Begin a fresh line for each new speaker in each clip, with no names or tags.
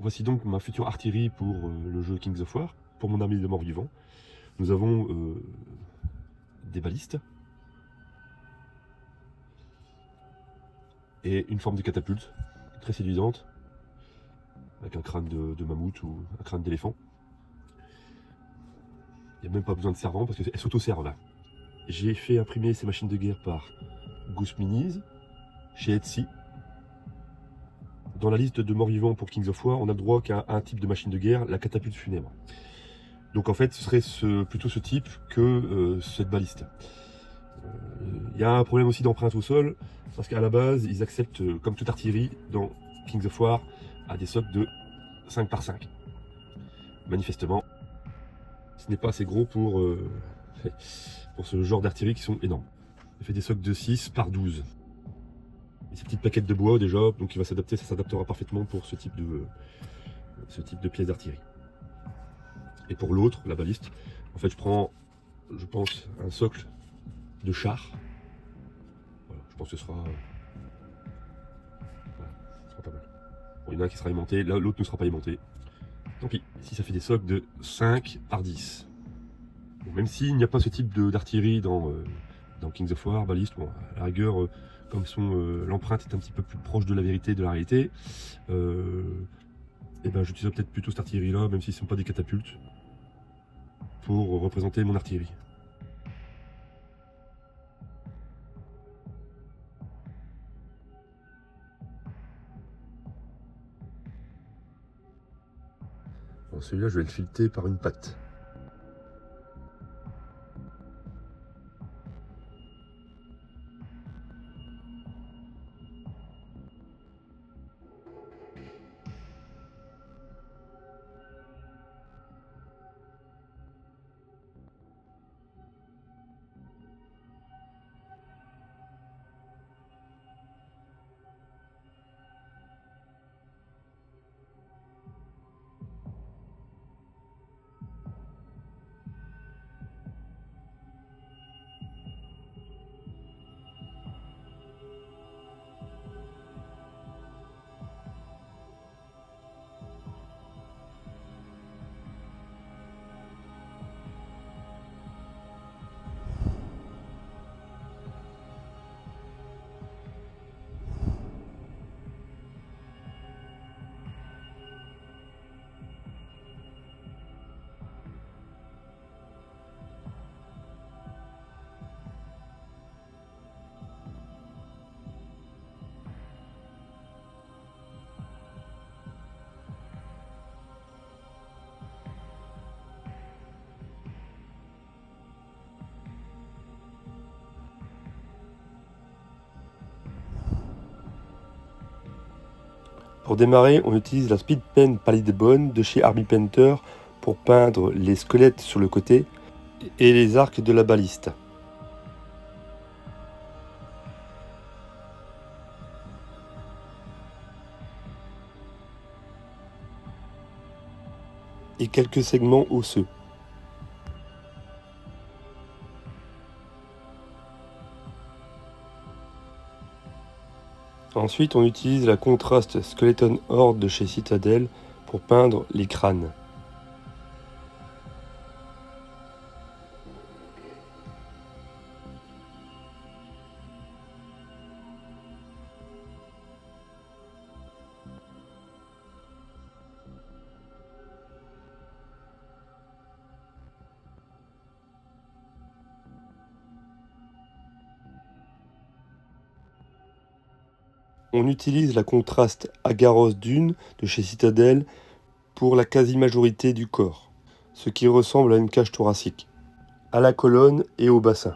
Voici donc ma future artillerie pour le jeu Kings of War, pour mon armée de morts vivants. Nous avons des balistes et une forme de catapulte très séduisante, avec un crâne de mammouth ou un crâne d'éléphant. Il n'y a même pas besoin de servant parce qu'elle s'auto-serve. J'ai fait imprimer ces machines de guerre par Goose Minis, chez Etsy. Dans la liste de morts vivants pour Kings of War, on a le droit qu'à un type de machine de guerre, la catapulte funèbre. Donc en fait, ce serait plutôt ce type que cette baliste. Il y a un problème aussi d'empreinte au sol, parce qu'à la base, ils acceptent, comme toute artillerie, dans Kings of War, à des socles de 5 par 5. Manifestement, ce n'est pas assez gros pour ce genre d'artillerie qui sont énormes. J'ai fait des socles de 6 par 12. Et ces petites plaquettes de bois déjà, donc il va s'adapter, ça s'adaptera parfaitement pour ce type de pièce d'artillerie. Et pour l'autre, la baliste, en fait je prends, je pense, un socle de char. Voilà, je pense que ce sera pas mal. Bon, il y en a un qui sera aimanté, là l'autre ne sera pas aimanté. Tant pis, ici ça fait des socles de 5 par 10. Bon, même s'il n'y a pas ce type d'artillerie dans Kings of War, baliste, bon, à la rigueur, comme l'empreinte est un petit peu plus proche de la vérité, de la réalité, et ben j'utiliserai peut-être plutôt cette artillerie là, même si ce ne sont pas des catapultes, pour représenter mon artillerie. Celui-là, je vais le fileter par une patte. Pour démarrer, on utilise la Speed Pen Palette Bone de chez Army Painter pour peindre les squelettes sur le côté et les arcs de la baliste. Et quelques segments osseux. Ensuite, on utilise la Contrast Skeleton Horde de chez Citadel pour peindre les crânes. On utilise la Contrast Agaros Dune de chez Citadel pour la quasi-majorité du corps, ce qui ressemble à une cage thoracique, à la colonne et au bassin.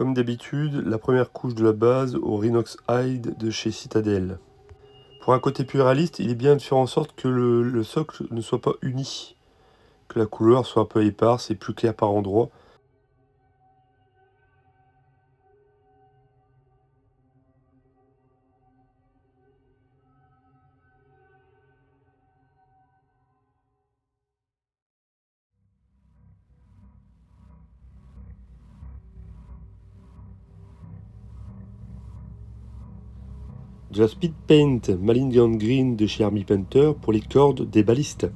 Comme d'habitude, la première couche de la base au Rhinox Hide de chez Citadel. Pour un côté plus réaliste, il est bien de faire en sorte que le socle ne soit pas uni, que la couleur soit un peu éparse et plus claire par endroits. De la Speed Paint Malignant Green de chez Army Painter pour les cordes des balistes.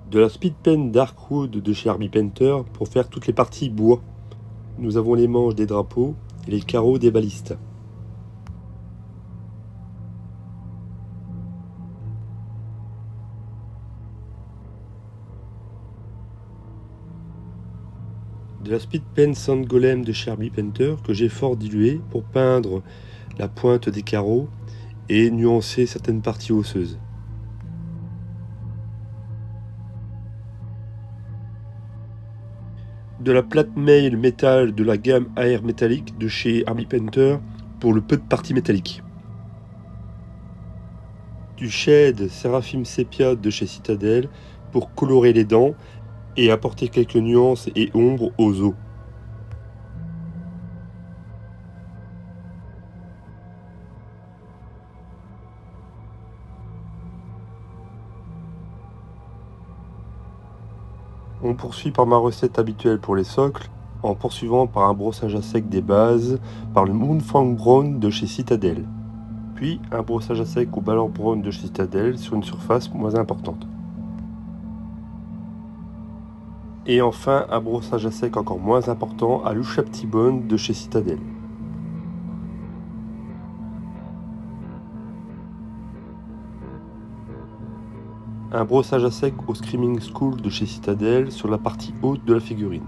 De la Speed Paint Darkwood de chez Army Painter pour faire toutes les parties bois. Nous avons les manches des drapeaux et les carreaux des balistes. De la Speed Paint Sand Golem de chez Army Painter que j'ai fort dilué pour peindre la pointe des carreaux et nuancer certaines parties osseuses. De la plate mail métal de la gamme AR métallique de chez Army Painter pour le peu de parties métalliques. Du shade Seraphim Sepia de chez Citadel pour colorer les dents et apporter quelques nuances et ombres aux os. On poursuit par ma recette habituelle pour les socles, en poursuivant par un brossage à sec des bases par le Moonfang Brown de chez Citadel. Puis un brossage à sec au Balor Brown de chez Citadel sur une surface moins importante. Et enfin un brossage à sec encore moins important à l'Ushaptibone de chez Citadel. Un brossage à sec au Screaming School de chez Citadel sur la partie haute de la figurine.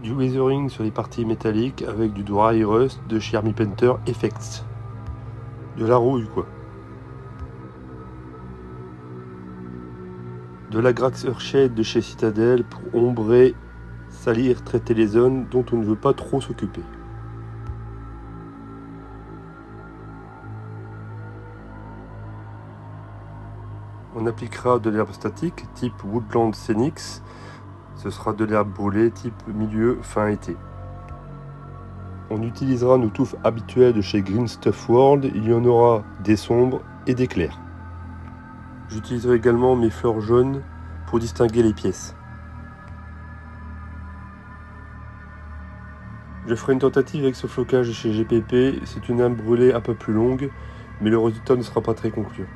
Du weathering sur les parties métalliques avec du dry rust de chez Army Painter Effects. De la rouille quoi. De la Graxer Shade de chez Citadel pour ombrer, salir, traiter les zones dont on ne veut pas trop s'occuper. On appliquera de l'herbe statique type Woodland Scenics. Ce sera de l'herbe brûlée type milieu fin été. On utilisera nos touffes habituelles de chez Green Stuff World. Il y en aura des sombres et des clairs. J'utiliserai également mes fleurs jaunes pour distinguer les pièces. Je ferai une tentative avec ce flocage de chez GPP. C'est une herbe brûlée un peu plus longue, mais le résultat ne sera pas très concluant.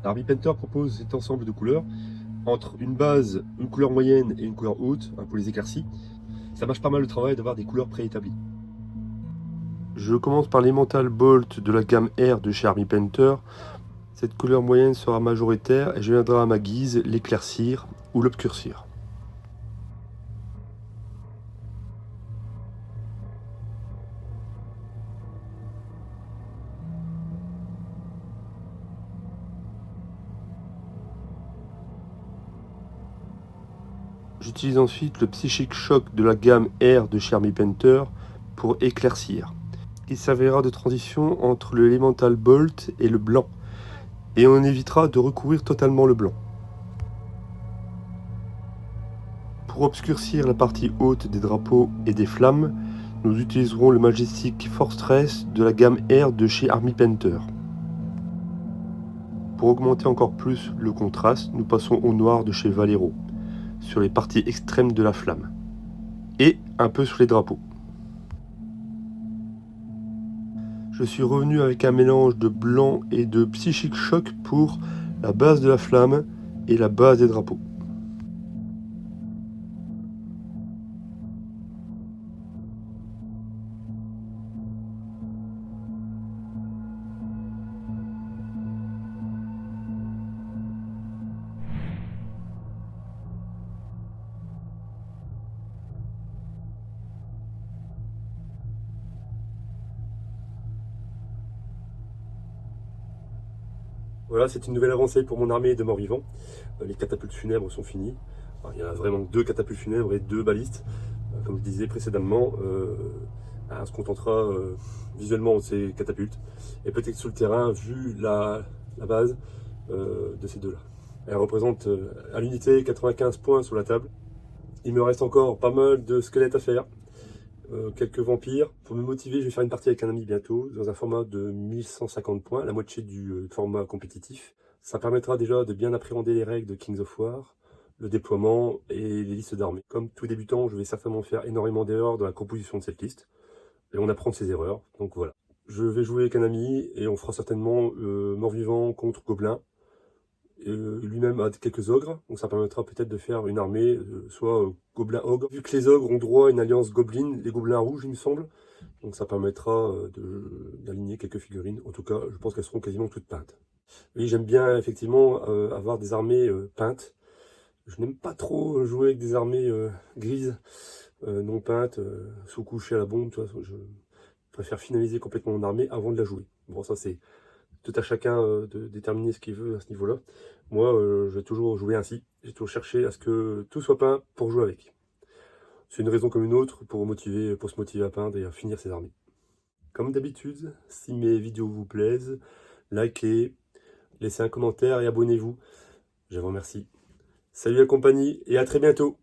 Army Painter propose cet ensemble de couleurs entre une base, une couleur moyenne et une couleur haute, pour les éclaircies. Ça marche pas mal le travail d'avoir des couleurs préétablies. Je commence par l'Elemental Bolt de la gamme R de chez Army Painter. Cette couleur moyenne sera majoritaire et je viendrai à ma guise l'éclaircir ou l'obscurcir. J'utilise ensuite le Psychic Shock de la gamme R de chez Army Painter pour éclaircir. Il servira de transition entre le Elemental Bolt et le blanc, et on évitera de recouvrir totalement le blanc. Pour obscurcir la partie haute des drapeaux et des flammes, nous utiliserons le Majestic Fortress de la gamme R de chez Army Painter. Pour augmenter encore plus le contraste, nous passons au noir de chez Vallejo, sur les parties extrêmes de la flamme, et un peu sur les drapeaux. Je suis revenu avec un mélange de blanc et de Psychic Shock pour la base de la flamme et la base des drapeaux. Voilà, c'est une nouvelle avancée pour mon armée de morts-vivants. Les catapultes funèbres sont finies. Alors, il y en a vraiment 2 catapultes funèbres et 2 balistes. Comme je disais précédemment, on se contentera visuellement de ces catapultes. Et peut-être sur le terrain, vu la base de ces deux-là. Elle représente à l'unité 95 points sur la table. Il me reste encore pas mal de squelettes à faire. Quelques vampires. Pour me motiver, je vais faire une partie avec un ami bientôt, dans un format de 1150 points, la moitié du format compétitif. Ça permettra déjà de bien appréhender les règles de Kings of War, le déploiement et les listes d'armées. Comme tout débutant, je vais certainement faire énormément d'erreurs dans la composition de cette liste, et on apprend de ses erreurs, donc voilà. Je vais jouer avec un ami, et on fera certainement mort-vivant contre gobelin. Lui-même a quelques ogres, donc ça permettra peut-être de faire une armée, soit gobelin-ogre. Vu que les ogres ont droit à une alliance gobelin, les gobelins rouges il me semble, donc ça permettra d'aligner quelques figurines. En tout cas, je pense qu'elles seront quasiment toutes peintes. Oui, j'aime bien effectivement avoir des armées peintes. Je n'aime pas trop jouer avec des armées grises, non peintes, sous-couchées à la bombe. Tu vois, je préfère finaliser complètement mon armée avant de la jouer. Bon, ça c'est tout à chacun de déterminer ce qu'il veut à ce niveau-là. Moi, je vais toujours jouer ainsi. J'ai toujours cherché à ce que tout soit peint pour jouer avec. C'est une raison comme une autre pour se motiver à peindre et à finir ses armées. Comme d'habitude, si mes vidéos vous plaisent, likez, laissez un commentaire et abonnez-vous. Je vous remercie. Salut la compagnie et à très bientôt.